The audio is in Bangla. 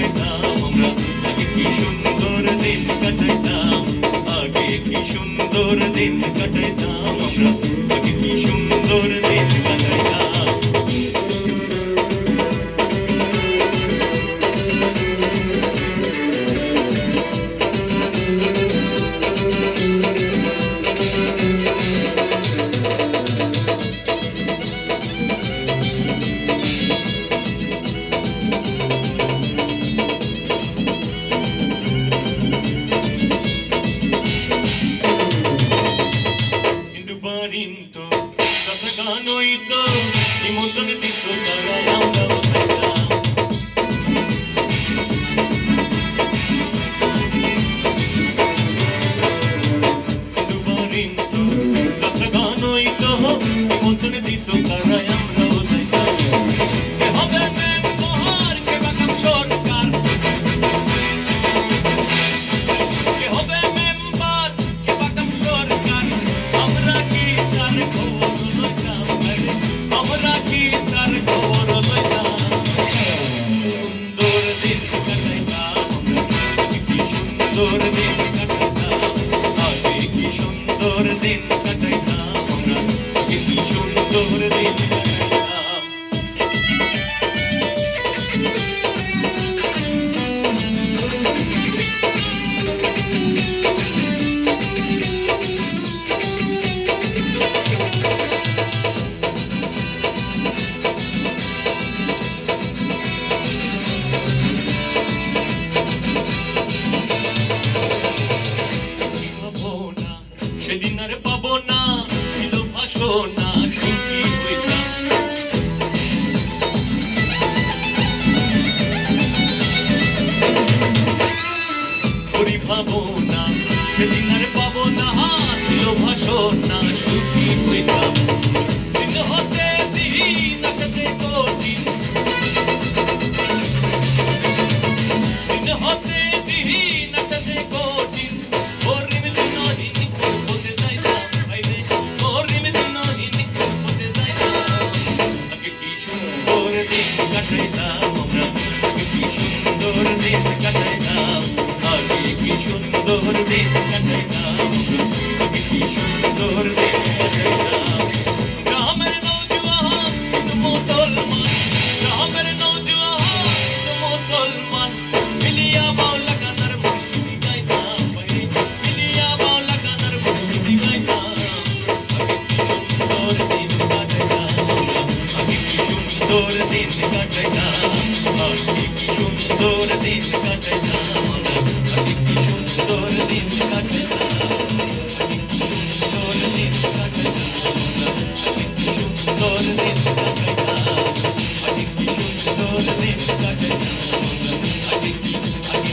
কাটাইতাম আমরা, আগে কি সুন্দর দিন কাটাইতাম, আগে কি সুন্দর দিন কাটাইতাম আমরা, আগে কি সুন্দর দিন কাটাইতাম। Barinto, Katagano ito, Imoton dito karayang daw ito Barinto, Katagano ito, Imoton dito karayang daw ke hobe men pohar ke bakam sorkar, ke hobe member ke bakam sorkar, আমরা কি তার খবর লইতাম, আমরা কি তার খবর লইতাম, সুন্দর দিন কাটাইতাম আমরা, কি সুন্দর দিন কাটাইতাম, আগে কি সুন্দর দিন কাটাইতাম আমরা, আগে কি সুন্দর দিন কাটাইতাম। সেদিন আর পাবো না, ছিল ভাষণা সুখী হইতাম, করি ভাবো না, সেদিন আর পাবো না, ছিল ভাষণা সুখী হইতাম। দিন হতে দিন আসতে কঠিন, দিন হতে দিন আসতে কঠিন, কাটাইতাম আমরা, আগে কি সুন্দর দিন কাটাইতাম, আগে কি সুন্দর দিন কাটাইতাম আমরা, আগে কি সুন্দর দিন কাটাইতাম। গ্রামের নৌজওয়ান কিন্তু মুসলমান, গ্রামের নৌজওয়ান কিন্তু মুসলমান, মিলিয়া বাউলা গানার মুর্শিদি গাইতাম ভাই, মিলিয়া বাউলা গানার মুর্শিদি গাইতাম, আগে কি সুন্দর দিন কাটাইতাম আমরা, আগে কি সুন্দর দিন কাটাইতাম, আগে কি সুন্দর দিন কাটাইতাম আমরা, আগে কি সুন্দর দিন কাটাইতাম, আগে কি সুন্দর দিন কাটাইতাম আমরা, আগে কি সুন্দর দিন কাটাইতাম, আগে কি সুন্দর দিন কাটাইতাম আমরা, আগে কি সুন্দর